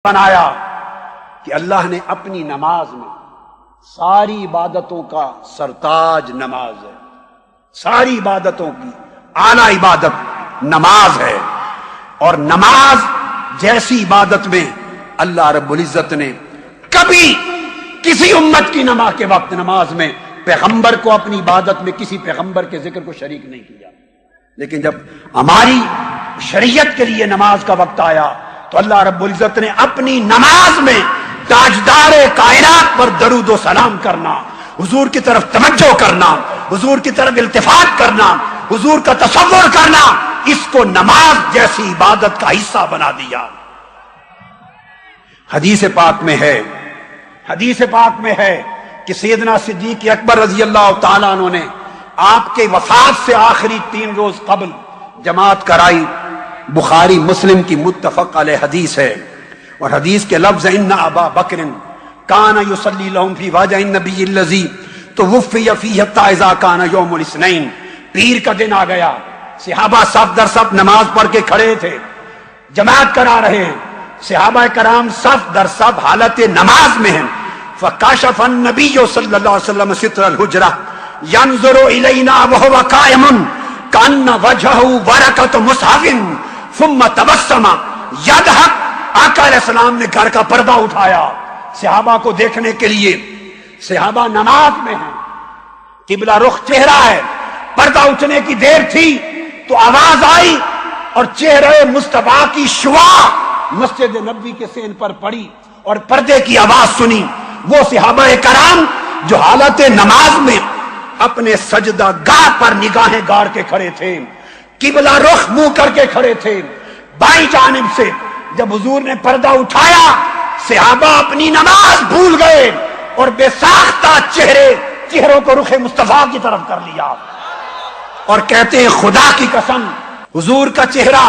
بنایا کہ اللہ نے اپنی نماز میں ساری عبادتوں کا سرتاج نماز ہے، ساری عبادتوں کی اعلی عبادت نماز ہے، اور نماز جیسی عبادت میں اللہ رب العزت نے کبھی کسی امت کی نماز کے وقت نماز میں پیغمبر کو اپنی عبادت میں کسی پیغمبر کے ذکر کو شریک نہیں کیا، لیکن جب ہماری شریعت کے لیے نماز کا وقت آیا تو اللہ رب العزت نے اپنی نماز میں تاجدار کائنات پر درود و سلام کرنا، حضور کی طرف توجہ کرنا، حضور کی طرف التفات کرنا، حضور کا تصور کرنا، اس کو نماز جیسی عبادت کا حصہ بنا دیا۔ حدیث پاک میں ہے کہ سیدنا صدیق اکبر رضی اللہ تعالیٰ عنہ نے آپ کے وفات سے آخری 3 روز قبل جماعت کرائی۔ بخاری مسلم کی متفق علیہ حدیث ہے، اور حدیث کے لفظ ان ابا بکر کان یصلی لهم فی وجه النبی الذی توفی فیہ حتی اذا کان یوم الاثنین۔ پیر کا دن آ گیا، صحابہ صف در صف نماز پڑھ کے کھڑے تھے، جماعت کرا رہے ہیں، صحابہ کرام صف در صف حالت نماز میں ہیں۔ فکشف النبی صلی اللہ علیہ وسلم ستر الحجرہ ینظر الینا وهو قائم کان وجهه ورقۃ مصحف ثم تبسم یضحک۔ آقا علیہ السلام نے گھر کا پردہ اٹھایا صحابہ کو دیکھنے کے لیے، صحابہ نماز میں ہیں، قبلہ رخ چہرہ ہے، پردہ اٹھنے کی دیر تھی تو آواز آئی اور چہرے مصطفیٰ کی شعاع مسجد نبوی کے سین پر پڑی اور پردے کی آواز سنی۔ وہ صحابہ کرام جو حالت نماز میں اپنے سجدہ گاہ پر نگاہیں گاڑ کے کھڑے تھے، قبلہ رخ منہ کر کے کھڑے تھے، بائیں جانب سے جب حضور نے پردہ اٹھایا صحابہ اپنی نماز بھول گئے اور بے ساختہ چہروں کو رخ مصطفیٰ کی طرف کر لیا، اور کہتے ہیں خدا کی قسم حضور کا چہرہ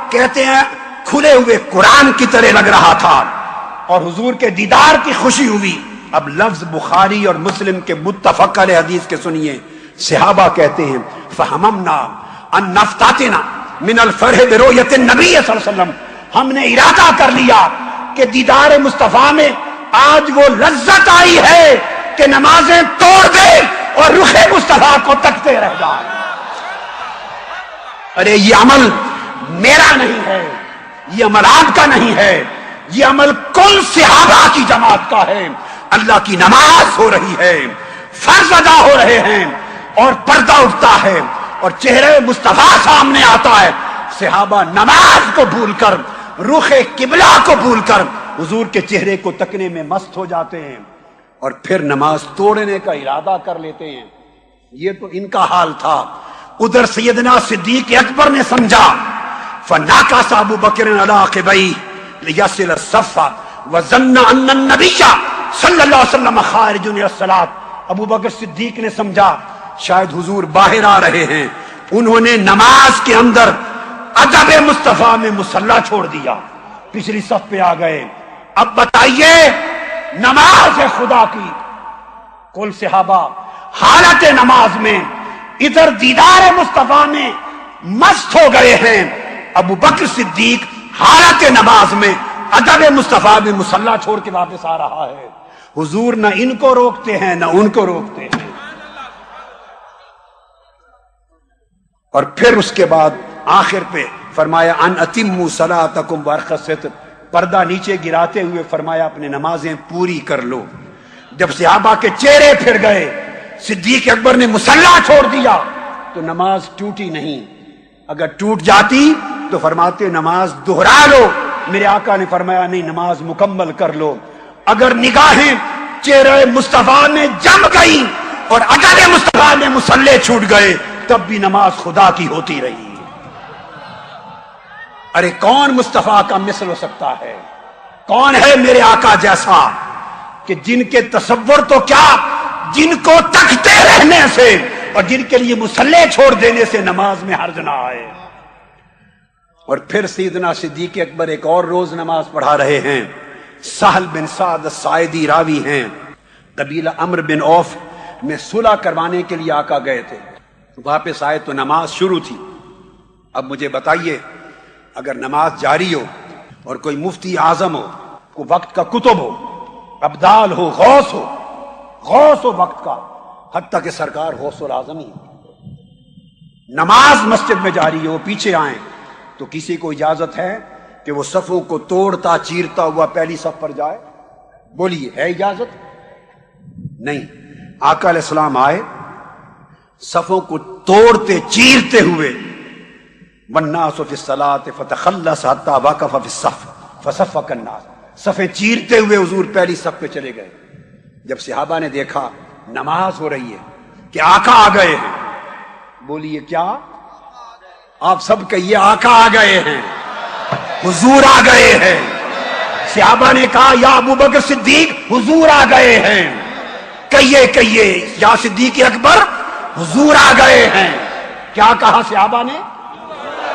کہتے ہیں کھلے ہوئے قرآن کی طرح لگ رہا تھا، اور حضور کے دیدار کی خوشی ہوئی۔ اب لفظ بخاری اور مسلم کے متفق علیہ حدیث کے سنیے، صحابہ کہتے ہیں فہممنا ان نفتاتنا من الفرح برؤیت النبی صلی اللہ علیہ وسلم، ہم نے ارادہ کر لیا کہ دیدار مصطفیٰ میں آج وہ لذت آئی ہے کہ نمازیں توڑ دے اور رخ مصطفیٰ کو تکتے رہ جائیں۔ ارے یہ عمل میرا نہیں ہے، یہ عمل آپ کا نہیں ہے، یہ عمل کل صحابہ کی جماعت کا ہے۔ اللہ کی نماز ہو رہی ہے، فرض ادا ہو رہے ہیں، اور پردہ اٹھتا ہے اور چہرے مصطفیٰ سامنے آتا ہے، صحابہ نماز کو بھول کر، رخ قبلہ کو بھول کر حضور کے چہرے کو تکنے میں مست ہو جاتے ہیں اور پھر نماز توڑنے کا ارادہ کر لیتے ہیں۔ یہ تو ان کا حال تھا۔ ادھر سیدنا صدیق اکبر نے سمجھا، فناکس ابو بکر علی عقبیہ لیصل الصف وظن ان النبی صلی اللہ علیہ وسلم خارج الی الصلاۃ۔ ابو بکر صدیق نے سمجھا شاید حضور باہر آ رہے ہیں، انہوں نے نماز کے اندر ادب مصطفیٰ میں مصلی چھوڑ دیا، پچھلی صف پہ آ گئے۔ اب بتائیے نماز ہے خدا کی، کل صحابہ حالت نماز میں ادھر دیدار مصطفیٰ میں مست ہو گئے ہیں، ابو بکر صدیق حالت نماز میں ادب مصطفیٰ میں مصلی چھوڑ کے واپس آ رہا ہے۔ حضور نہ ان کو روکتے ہیں نہ ان کو روکتے ہیں۔ اور پھر اس کے بعد آخر پہ فرمایا ان اتموا صلاتکم وارخوا الستر، پردہ نیچے گراتے ہوئے فرمایا اپنے نمازیں پوری کر لو۔ جب صحابہ کے چہرے پھر گئے، صدیق اکبر نے مصلی چھوڑ دیا تو نماز ٹوٹی نہیں، اگر ٹوٹ جاتی تو فرماتے نماز دہرا لو، میرے آقا نے فرمایا نہیں، نماز مکمل کر لو۔ اگر نگاہیں چہرے مصطفیٰ میں جم گئی اور ادب مصطفیٰ میں مصلی چھوٹ گئے تب بھی نماز خدا کی ہوتی رہی۔ ارے کون مصطفیٰ کا مثل ہو سکتا ہے؟ کون ہے میرے آقا جیسا کہ جن کے تصور تو کیا، جن کو تکتے رہنے سے اور جن کے لیے مصلی چھوڑ دینے سے نماز میں حرج نہ آئے۔ اور پھر سیدنا صدیق اکبر ایک اور روز نماز پڑھا رہے ہیں، سہل بن سعد الساعدی راوی ہیں، قبیلہ عمرو بن عوف میں صلح کروانے کے لیے آقا گئے تھے، واپس آئے تو نماز شروع تھی۔ اب مجھے بتائیے اگر نماز جاری ہو اور کوئی مفتی اعظم ہو کو وقت کا کتب ہو، ابدال ہو، غوث ہو وقت کا، حتیٰ کہ سرکار غوث العظم ہی نماز مسجد میں جاری ہو، پیچھے آئیں تو کسی کو اجازت ہے کہ وہ صفوں کو توڑتا چیرتا ہوا پہلی صف پر جائے؟ بولیے، ہے اجازت؟ نہیں۔ آقا علیہ السلام آئے، صفوں کو توڑتے چیرتے ہوئے، والناس فی الصلاۃ فتخلص حتی وقف فی الصف فصفق الناس، صفیں چیرتے ہوئے حضور پہلی صف پہ چلے گئے۔ جب صحابہ نے دیکھا نماز ہو رہی ہے کہ آقا آ گئے ہیں، بولیے کیا؟ آپ سب کہیے آقا آ گئے ہیں، حضور آ گئے ہیں۔ صحابہ نے کہا یا ابو بکر صدیق حضور آ گئے ہیں، کہیے یا صدیق اکبر حضور آ گئے ہیں۔ کیا کہا صحابہ نے؟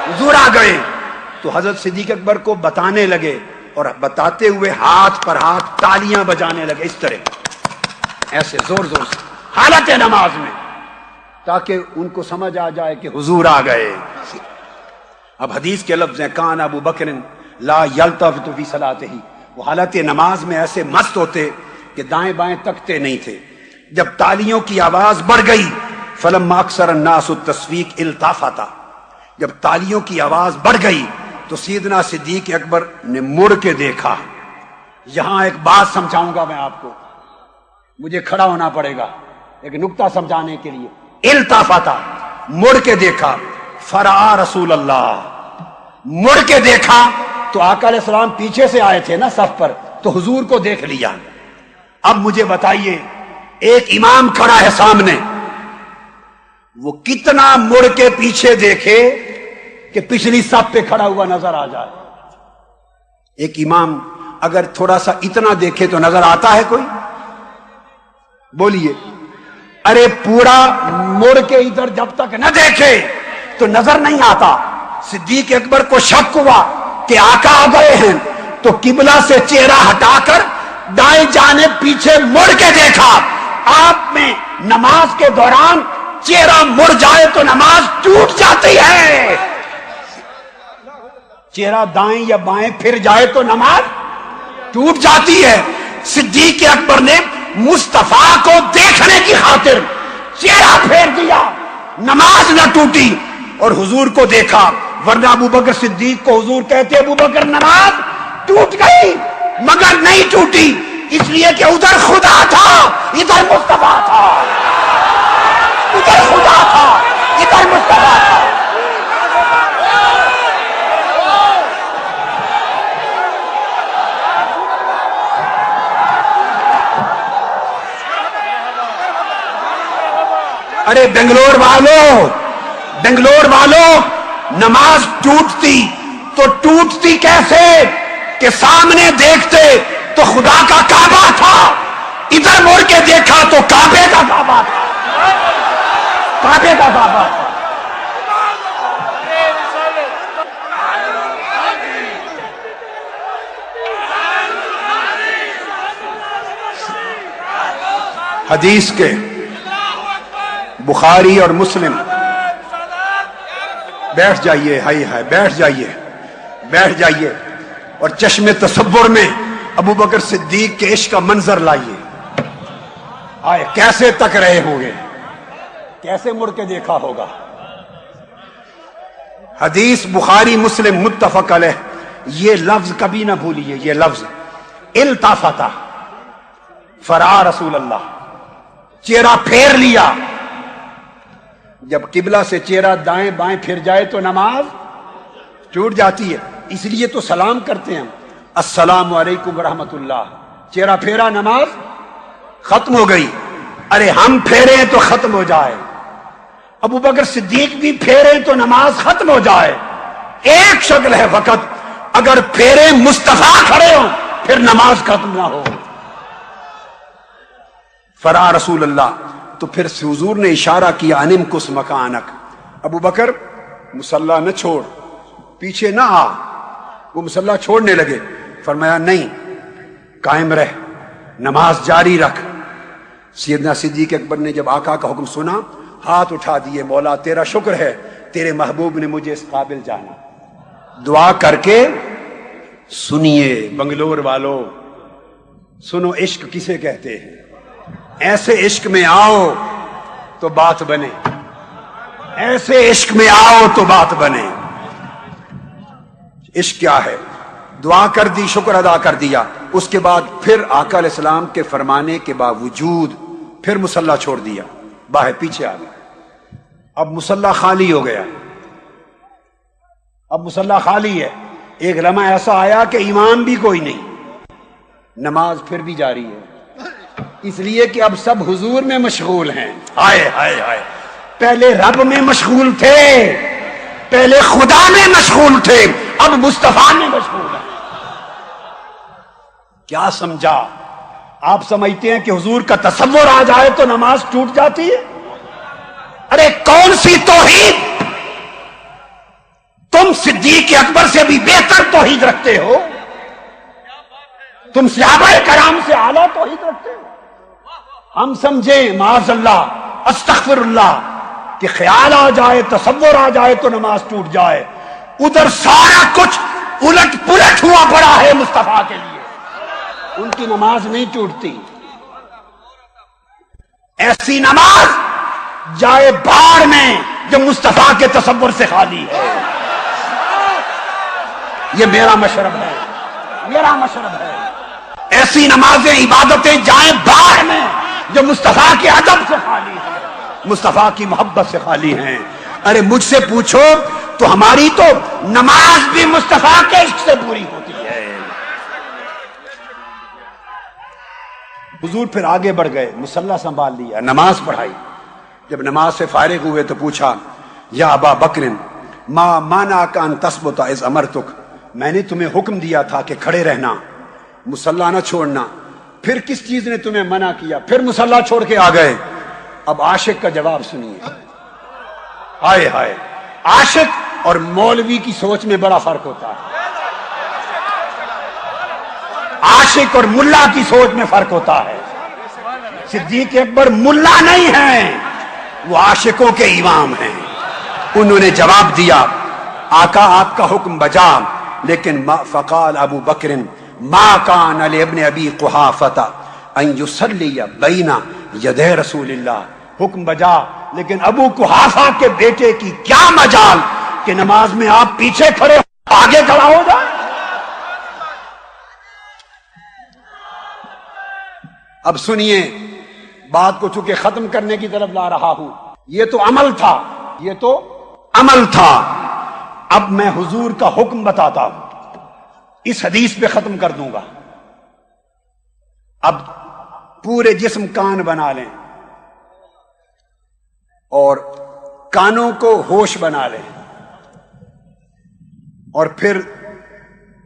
حضور آ گئے۔ تو حضرت صدیق اکبر کو بتانے لگے، اور بتاتے ہوئے ہاتھ پر ہاتھ تالیاں بجانے لگے، اس طرح ایسے زور زور سے حالت نماز میں، تاکہ ان کو سمجھ آ جائے کہ حضور آ گئے۔ اب حدیث کے لفظ ہیں کان ابو بکر لا یلتفت فی صلاتہ، وہ حالت نماز میں ایسے مست ہوتے کہ دائیں بائیں تکتے نہیں تھے۔ جب تالیوں کی آواز بڑھ گئی، فلما اکثر الناس التصفیق التفتا، جب تالیوں کی آواز بڑھ گئی تو سیدنا صدیق اکبر نے مڑ کے دیکھا۔ یہاں ایک بات سمجھاؤں گا میں آپ کو، مجھے کھڑا ہونا پڑے گا ایک نکتہ سمجھانے کے لیے۔ التفتا، مڑ کے دیکھا، فرآ رسول اللہ، مڑ کے دیکھا تو آقا علیہ السلام پیچھے سے آئے تھے نا صف پر، تو حضور کو دیکھ لیا۔ اب مجھے بتائیے، ایک امام کھڑا ہے سامنے، وہ کتنا مڑ کے پیچھے دیکھے کہ پچھلی صف پہ کھڑا ہوا نظر آ جائے؟ ایک امام اگر تھوڑا سا اتنا دیکھے تو نظر آتا ہے کوئی؟ بولیے۔ ارے پورا مڑ کے ادھر جب تک نہ دیکھے تو نظر نہیں آتا۔ صدیق اکبر کو شک ہوا کہ آقا آ گئے ہیں، تو قبلہ سے چہرہ ہٹا کر دائیں جانب پیچھے مڑ کے دیکھا۔ آپ میں نماز کے دوران چہرہ مڑ جائے تو نماز ٹوٹ جاتی ہے، چہرہ دائیں یا بائیں پھر جائے تو نماز ٹوٹ جاتی ہے۔ صدیق اکبر نے مصطفیٰ کو دیکھنے کی خاطر چہرہ پھیر دیا، نماز نہ ٹوٹی، اور حضور کو دیکھا۔ ورنہ ابو بکر صدیق کو حضور کہتے ابو بکر نماز ٹوٹ گئی مگر نہیں ٹوٹی، اس لیے کہ ادھر خدا تھا ادھر مصطفیٰ تھا، ادھر خدا تھا ادھر مصطفیٰ تھا۔ ارے بنگلور والوں، نماز ٹوٹتی تو ٹوٹتی کیسے کہ سامنے دیکھتے تو خدا کا کعبہ تھا، ادھر مڑ کے دیکھا تو کعبے کا کعبہ تھا، کعبے کا کعبہ تھا۔ حدیث کے بخاری اور مسلم، بیٹھ جائیے، ہائی ہائی بیٹھ جائیے اور چشم تصور میں ابو بکر صدیق کے عشق کا منظر لائیے۔ آئے کیسے تک رہے ہوں گے، کیسے مڑ کے دیکھا ہوگا۔ حدیث بخاری مسلم متفق علیہ، یہ لفظ کبھی نہ بھولیے، یہ لفظ التفتا، فرا رسول اللہ، چہرہ پھیر لیا۔ جب قبلہ سے چہرہ دائیں بائیں پھر جائے تو نماز ٹوٹ جاتی ہے، اس لیے تو سلام کرتے ہیں ہم، السلام علیکم ورحمۃ اللہ، چہرہ پھیرا نماز ختم ہو گئی۔ ارے ہم پھیریں تو ختم ہو جائے، ابو بکر صدیق بھی پھیریں تو نماز ختم ہو جائے، ایک شکل ہے فقط، اگر پھیرے مصطفیٰ کھڑے ہوں پھر نماز ختم نہ ہو۔ فرا رسول اللہ، تو پھر حضور نے اشارہ کیا انم کس مکانک، ابو بکر مصلی نہ چھوڑ، پیچھے نہ آ۔ وہ مصلی چھوڑنے لگے، فرمایا نہیں، قائم رہ، نماز جاری رکھ۔ سیدنا صدیق اکبر نے جب آقا کا حکم سنا، ہاتھ اٹھا دیے، مولا تیرا شکر ہے، تیرے محبوب نے مجھے اس قابل جانا۔ دعا کر کے سنیے بنگلور والو، سنو عشق کسے کہتے ہیں، ایسے عشق میں آؤ تو بات بنے، ایسے عشق میں آؤ تو بات بنے۔ عشق کیا ہے؟ دعا کر دی، شکر ادا کر دیا، اس کے بعد پھر آقا علیہ السلام کے فرمانے کے باوجود پھر مصلی چھوڑ دیا، باہر پیچھے آ گیا۔ اب مصلی خالی ہو گیا، اب مصلی خالی ہے۔ ایک لمحہ ایسا آیا کہ امام بھی کوئی نہیں، نماز پھر بھی جاری ہے، اس لیے کہ اب سب حضور میں مشغول ہیں۔ ہائے ہائے ہائے، پہلے رب میں مشغول تھے، پہلے خدا میں مشغول تھے، اب مصطفیٰ میں مشغول ہیں۔ کیا سمجھا؟ آپ سمجھتے ہیں کہ حضور کا تصور آ جائے تو نماز ٹوٹ جاتی ہے؟ ارے کون سی توحید؟ تم صدیق اکبر سے بھی بہتر توحید رکھتے ہو، تم صحابہ کرام سے اعلیٰ توحید رکھتے ہو۔ ہم سمجھیں معاذ اللہ استغفر اللہ کہ خیال آ جائے، تصور آ جائے تو نماز ٹوٹ جائے، ادھر سارا کچھ الٹ پلٹ ہوا پڑا ہے مصطفیٰ کے لیے، ان کی نماز نہیں ٹوٹتی۔ ایسی نماز جائے بھاڑ میں جو مصطفیٰ کے تصور سے خالی ہے۔ یہ میرا مشرب ہے، میرا مشرب ہے۔ ایسی نمازیں عبادتیں جائیں بھاڑ میں جو مصطفیٰ کے ادب سے خالی ہیں، مصطفیٰ کی محبت سے خالی ہیں۔ ارے مجھ سے پوچھو تو ہماری تو نماز بھی مصطفیٰ کے عشق سے پوری ہوتی ہے۔ حضور پھر آگے بڑھ گئے، مصلی سنبھال لیا، نماز پڑھائی۔ جب نماز سے فارغ ہوئے تو پوچھا یا ابا بکر ما منعک ان تثبت اذ امرتک، میں نے تمہیں حکم دیا تھا کہ کھڑے رہنا، مصلی نہ چھوڑنا، پھر کس چیز نے تمہیں منع کیا؟ پھر مصلی چھوڑ کے آ گئے۔ اب عاشق کا جواب سنیے۔ ہائے ہائے، عاشق اور مولوی کی سوچ میں بڑا فرق ہوتا ہے، عاشق اور ملا کی سوچ میں فرق ہوتا ہے۔ صدیق اکبر ملا نہیں ہیں، وہ عاشقوں کے امام ہیں۔ انہوں نے جواب دیا آقا آپ کا حکم بجا، لیکن فقال ابو بکر ما کان لابن ابی قحافہ ان یصلی بین یدی رسول اللہ، حکم بجا، لیکن ابو قحافہ کے بیٹے کی کیا مجال کہ نماز میں آپ پیچھے کھڑے آگے کھڑا ہو جائے۔ اب سنیے بات کو، چونکہ ختم کرنے کی طرف لا رہا ہوں، یہ تو عمل تھا، یہ تو عمل تھا۔ اب میں حضور کا حکم بتاتا ہوں، اس حدیث پہ ختم کر دوں گا۔ اب پورے جسم کان بنا لیں اور کانوں کو ہوش بنا لیں، اور پھر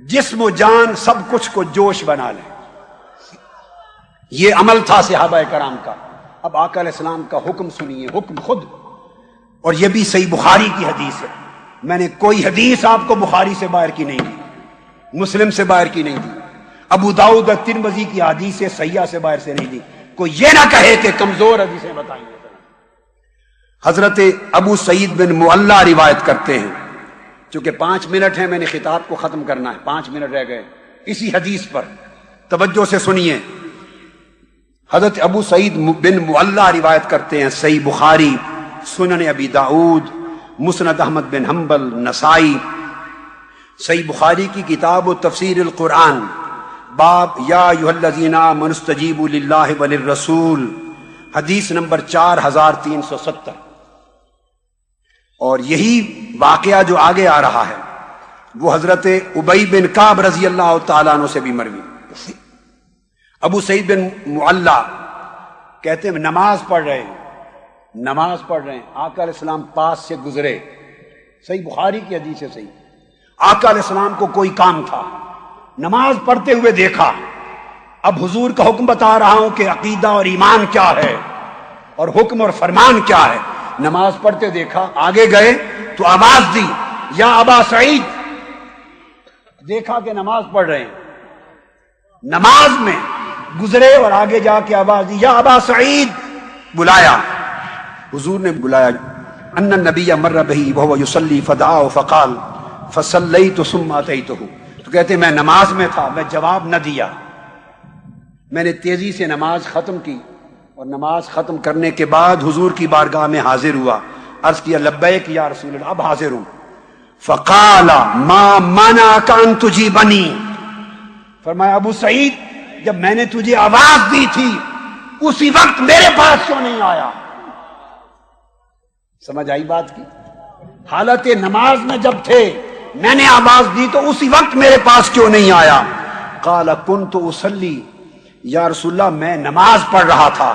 جسم و جان سب کچھ کو جوش بنا لیں۔ یہ عمل تھا صحابہ کرام کا۔ اب آقا علیہ السلام کا حکم سنیے، حکم خود، اور یہ بھی صحیح بخاری کی حدیث ہے۔ میں نے کوئی حدیث آپ کو بخاری سے باہر کی نہیں دی، مسلم سے باہر کی نہیں دی، ابو داؤد اور ترمذی کی حدیث صحیحہ سے باہر سے نہیں دی۔ کوئی یہ نہ کہے کہ کمزور حدیثیں بتائیں گے۔ حضرت ابو سعید بن معلہ روایت کرتے ہیں، چونکہ 5 منٹ ہیں، میں نے خطاب کو ختم کرنا ہے، 5 منٹ رہ گئے اسی حدیث پر، توجہ سے سنیے۔ حضرت ابو سعید بن معلہ روایت کرتے ہیں، صحیح بخاری، سنن ابی داؤد، مسند احمد بن حنبل، نسائی، صحیح بخاری کی کتاب و تفسیر القرآن، باب یا ایھا الذین آمنوا استجیبوا للہ وللرسول، حدیث نمبر 4370۔ اور یہی واقعہ جو آگے آ رہا ہے وہ حضرت ابی بن کعب رضی اللہ تعالیٰ عنہ سے بھی مروی۔ ابو سعید بن معلہ کہتے ہیں نماز پڑھ رہے ہیں، نماز پڑھ رہے ہیں، آقا علیہ السلام پاس سے گزرے، صحیح بخاری کی حدیث ہے، صحیح۔ آقا علیہ السلام کو کوئی کام تھا، نماز پڑھتے ہوئے دیکھا۔ اب حضور کا حکم بتا رہا ہوں کہ عقیدہ اور ایمان کیا ہے اور حکم اور فرمان کیا ہے۔ نماز پڑھتے دیکھا، آگے گئے تو آواز دی یا ابا سعید، دیکھا کہ نماز پڑھ رہے ہیں، نماز میں گزرے اور آگے جا کے آواز دی یا ابا سعید، بلایا، حضور نے بلایا۔ ان النبی مر بہ وهو یصلی فدعا فقال فصلیت ثم اتیتہ، تو کہتے میں نماز میں تھا، میں جواب نہ دیا، میں نے تیزی سے نماز ختم کی، اور نماز ختم کرنے کے بعد حضور کی بارگاہ میں حاضر ہوا، عرض کیا لبیک یا رسول اللہ، اب حاضر ہوں۔ فقال ما منعک ان تجیبنی، فرمایا ابو سعید جب میں نے تجھے آواز دی تھی اسی وقت میرے پاس کیوں نہیں آیا؟ سمجھ آئی بات کی؟ حالت نماز میں جب تھے میں نے آواز دی تو اسی وقت میرے پاس کیوں نہیں آیا؟ قال کنت اصلی، یا رسول اللہ میں نماز پڑھ رہا تھا۔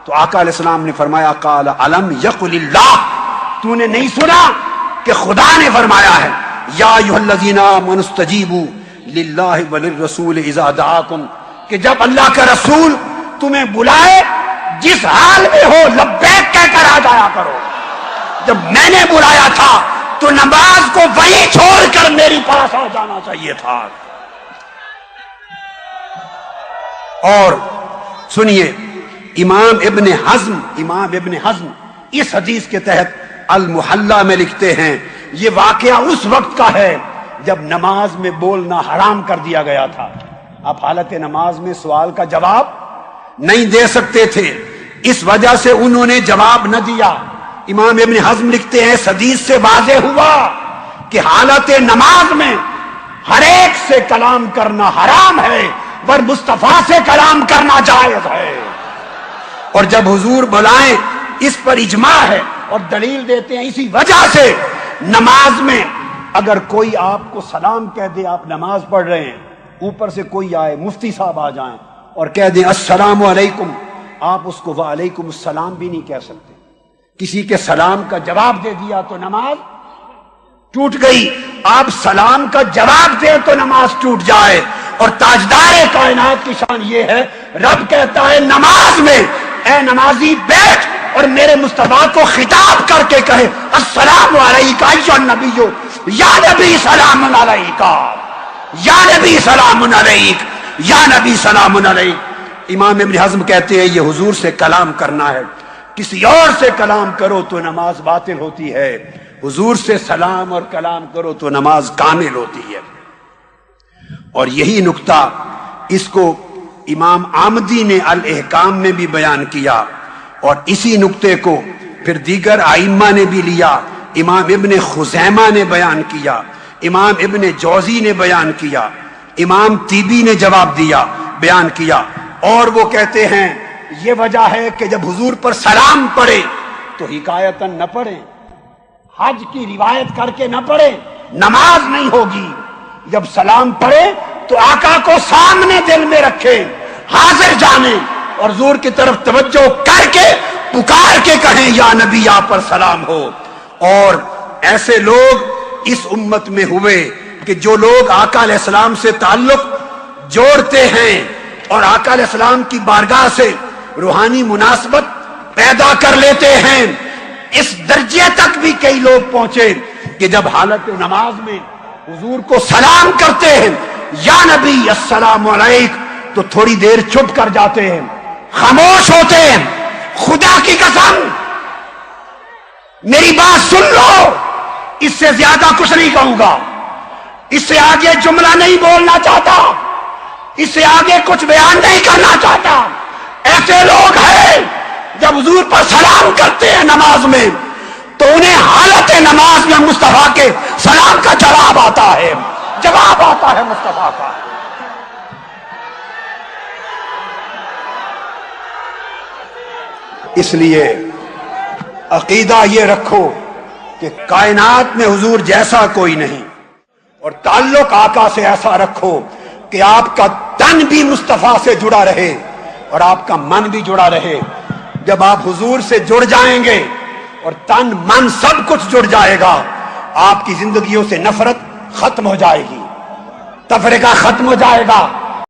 تو آقا علیہ السلام نے فرمایا قال الم یقل اللہ، تو نے نہیں سنا کہ خدا نے فرمایا ہے یا ایھا الذین آمنوا استجیبوا للہ وللرسول اذا دعاکم، کہ جب اللہ کا رسول تمہیں بلائے جس حال میں ہو لبیک کہہ کر آ جایا کرو۔ جب میں نے بلایا تھا تو نماز کو وہیں چھوڑ کر میری پاس آ جانا چاہیے تھا۔ اور سنیے امام ابن حزم اس حدیث کے تحت المحلہ میں لکھتے ہیں یہ واقعہ اس وقت کا ہے جب نماز میں بولنا حرام کر دیا گیا تھا۔ آپ حالت نماز میں سوال کا جواب نہیں دے سکتے تھے، اس وجہ سے انہوں نے جواب نہ دیا۔ امام ابن حزم لکھتے ہیں اس حدیث سے واضح ہوا کہ حالت نماز میں ہر ایک سے کلام کرنا حرام ہے پر مصطفیٰ سے کلام کرنا جائز ہے۔ اور جب حضور بلائیں اس پر اجماع ہے اور دلیل دیتے ہیں اسی وجہ سے نماز میں اگر کوئی آپ کو سلام کہہ دے، آپ نماز پڑھ رہے ہیں، اوپر سے کوئی آئے، مفتی صاحب آ جائیں اور کہہ دیں السلام علیکم، آپ اس کو وعلیکم السلام بھی نہیں کہہ سکتے۔ کسی کے سلام کا جواب دے دیا تو نماز ٹوٹ گئی، آپ سلام کا جواب دیں تو نماز ٹوٹ جائے۔ اور تاجدار کائنات کی شان یہ ہے، رب کہتا ہے نماز میں اے نمازی بیٹھ اور میرے مصطفیٰ کو خطاب کر کے کہے السلام علیکہ ایھا النبی، یا نبی سلام علیکہ، یا نبی سلام علیک، یا نبی سلام علیک۔ امام ابن حزم کہتے ہیں یہ حضور سے کلام کرنا ہے، کسی اور سے کلام کرو تو نماز باطل ہوتی ہے، حضور سے سلام اور کلام کرو تو نماز کامل ہوتی ہے۔ اور یہی نکتہ اس کو امام آمدی نے الاحکام میں بھی بیان کیا، اور اسی نکتے کو پھر دیگر ائمہ نے بھی لیا۔ امام ابن خزیمہ نے بیان کیا، امام ابن جوزی نے بیان کیا، امام طیبی نے جواب دیا، بیان کیا، اور وہ کہتے ہیں یہ وجہ ہے کہ جب حضور پر سلام پڑھے تو حکایتاً نہ پڑھیں، حج کی روایت کر کے نہ پڑھیں، نماز نہیں ہوگی۔ جب سلام پڑھے تو آقا کو سامنے دل میں رکھے، حاضر جانے، اور حضور کی طرف توجہ کر کے پکار کے کہیں یا نبی آپ پر سلام ہو۔ اور ایسے لوگ اس امت میں ہوئے کہ جو لوگ آقا علیہ السلام سے تعلق جوڑتے ہیں اور آقا علیہ السلام کی بارگاہ سے روحانی مناسبت پیدا کر لیتے ہیں، اس درجے تک بھی کئی لوگ پہنچے کہ جب حالت نماز میں حضور کو سلام کرتے ہیں یا نبی السلام علیک تو تھوڑی دیر چپ کر جاتے ہیں، خاموش ہوتے ہیں۔ خدا کی قسم میری بات سن لو، اس سے زیادہ کچھ نہیں کہوں گا، اس سے آگے جملہ نہیں بولنا چاہتا، اس سے آگے کچھ بیان نہیں کرنا چاہتا۔ ایسے لوگ ہیں جب حضور پر سلام کرتے ہیں نماز میں تو انہیں حالت نماز میں مصطفیٰ کے سلام کا جواب آتا ہے، جواب آتا ہے مصطفیٰ کا۔ اس لیے عقیدہ یہ رکھو کہ کائنات میں حضور جیسا کوئی نہیں، اور تعلق آقا سے ایسا رکھو کہ آپ کا تن بھی مصطفیٰ سے جڑا رہے اور آپ کا من بھی جڑا رہے۔ جب آپ حضور سے جڑ جائیں گے اور تن من سب کچھ جڑ جائے گا، آپ کی زندگیوں سے نفرت ختم ہو جائے گی، تفرقہ ختم ہو جائے گا،